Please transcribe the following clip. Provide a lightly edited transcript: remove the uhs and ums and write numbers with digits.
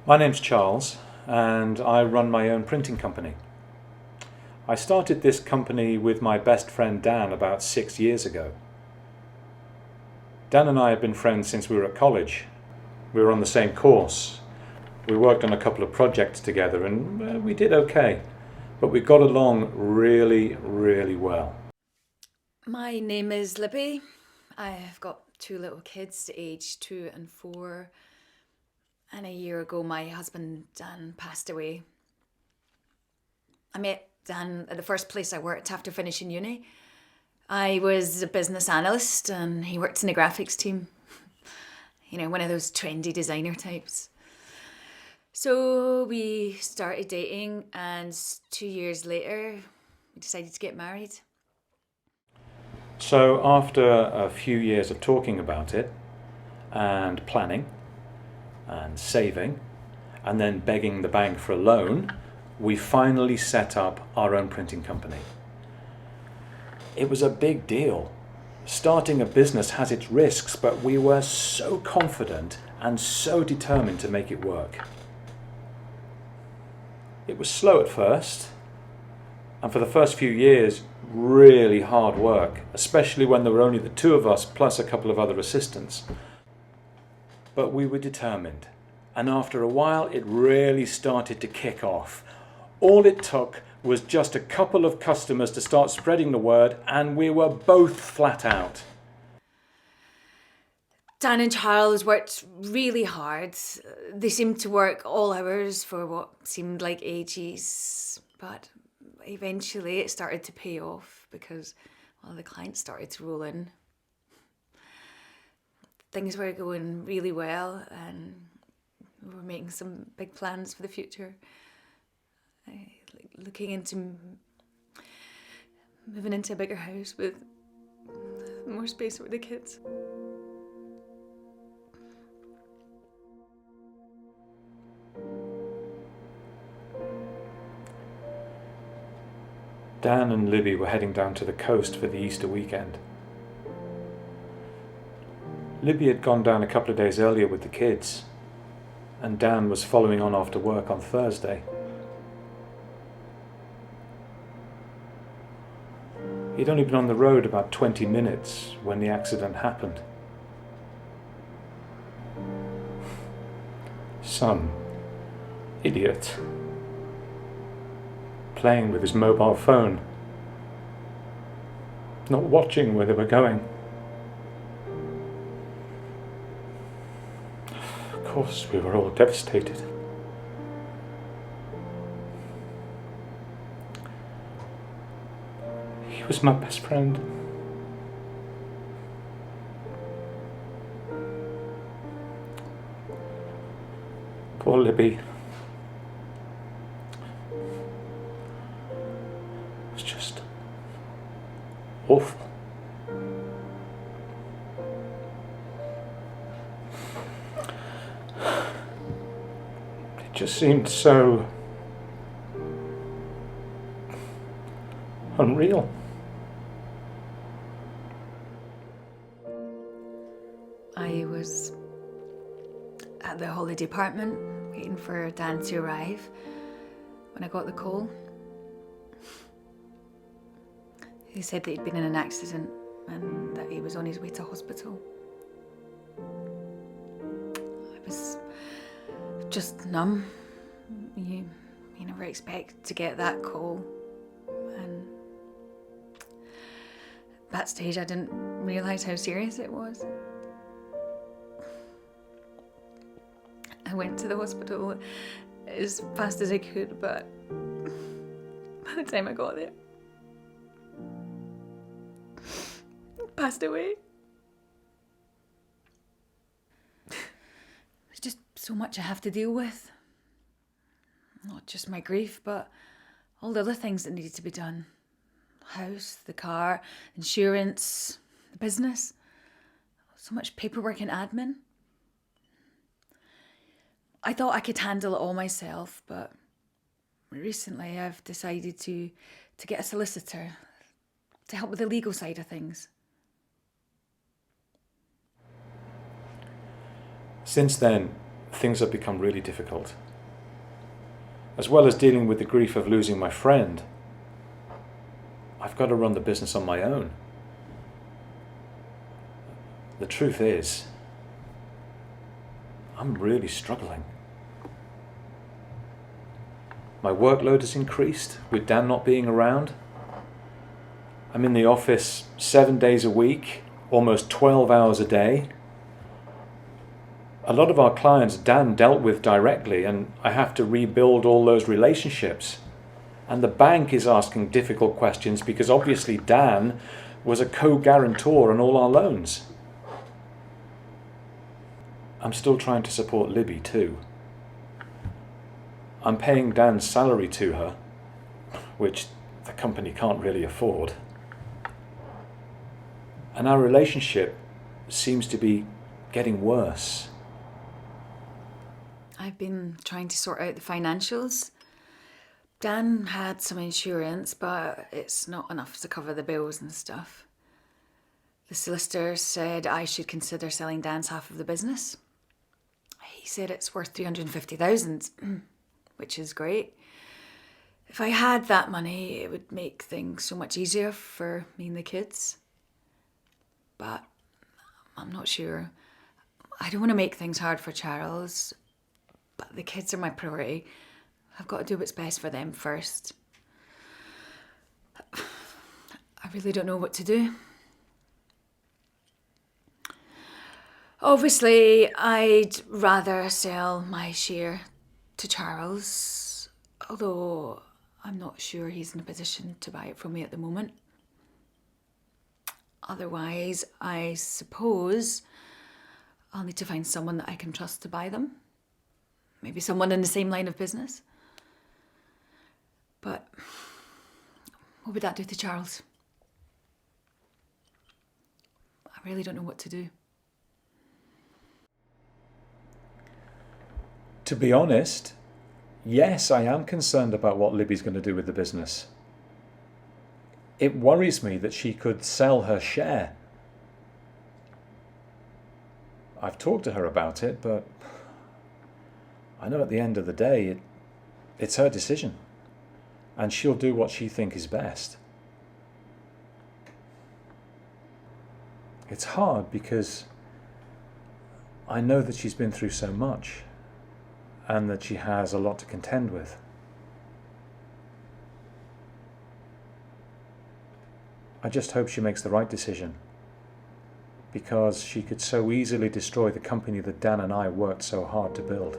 My name's Charles and I run my own printing company. I started this company with my best friend Dan about 6 years ago. Dan and I have been friends since we were at college. We were on the same course. We worked on a couple of projects together and we did okay, but we got along really, really well. My name is Libby. I've got two little kids, aged 2 and 4. And a year ago, my husband Dan passed away. I met Dan at the first place I worked after finishing uni. I was a business analyst and he worked in the graphics team. You know, one of those trendy designer types. So we started dating, and 2 years later, we decided to get married. So after a few years of talking about it and planning and saving and then begging the bank for a loan, we finally set up our own printing company. It was a big deal. Starting a business has its risks, but we were so confident and so determined to make it work. It was slow at first, and for the first few years, really hard work, especially when there were only the two of us plus a couple of other assistants. But we were determined, and after a while it really started to kick off. All it took was just a couple of customers to start spreading the word, and we were both flat out. Dan and Charles worked really hard. They seemed to work all hours for what seemed like ages, but eventually it started to pay off because, well, the clients started to roll in. Things were going really well and we were making some big plans for the future. Looking into moving into a bigger house with more space for the kids. Dan and Libby were heading down to the coast for the Easter weekend. Libby had gone down a couple of days earlier with the kids, and Dan was following on after work on Thursday. He'd only been on the road about 20 minutes when the accident happened. Some idiot playing with his mobile phone, not watching where they were going. Of course, we were all devastated. He was my best friend. Poor Libby. It was just awful. It just seemed so unreal. I was at the holiday apartment waiting for Dan to arrive when I got the call. He said that he'd been in an accident and that he was on his way to hospital. I was just numb. You never expect to get that call. And at that stage I didn't realise how serious it was. I went to the hospital as fast as I could, but by the time I got there, he passed away. There's just so much I have to deal with. Not just my grief, but all the other things that needed to be done. The house, the car, insurance, the business. So much paperwork and admin. I thought I could handle it all myself, but recently I've decided to get a solicitor to help with the legal side of things. Since then, things have become really difficult. As well as dealing with the grief of losing my friend, I've got to run the business on my own. The truth is, I'm really struggling. My workload has increased with Dan not being around. I'm in the office 7 days a week, almost 12 hours a day. A lot of our clients Dan dealt with directly, and I have to rebuild all those relationships. And the bank is asking difficult questions because obviously Dan was a co-guarantor on all our loans. I'm still trying to support Libby too. I'm paying Dan's salary to her, which the company can't really afford. And our relationship seems to be getting worse. I've been trying to sort out the financials. Dan had some insurance, but it's not enough to cover the bills and stuff. The solicitor said I should consider selling Dan's half of the business. He said it's worth 350,000, which is great. If I had that money, it would make things so much easier for me and the kids. But I'm not sure. I don't want to make things hard for Charles, but the kids are my priority. I've got to do what's best for them first. I really don't know what to do. Obviously, I'd rather sell my share to Charles, although I'm not sure he's in a position to buy it from me at the moment. Otherwise, I suppose I'll need to find someone that I can trust to buy them. Maybe someone in the same line of business. But what would that do to Charles? I really don't know what to do. To be honest, yes, I am concerned about what Libby's going to do with the business. It worries me that she could sell her share. I've talked to her about it, but I know at the end of the day, it's her decision. And she'll do what she thinks is best. It's hard because I know that she's been through so much and that she has a lot to contend with. I just hope she makes the right decision, because she could so easily destroy the company that Dan and I worked so hard to build.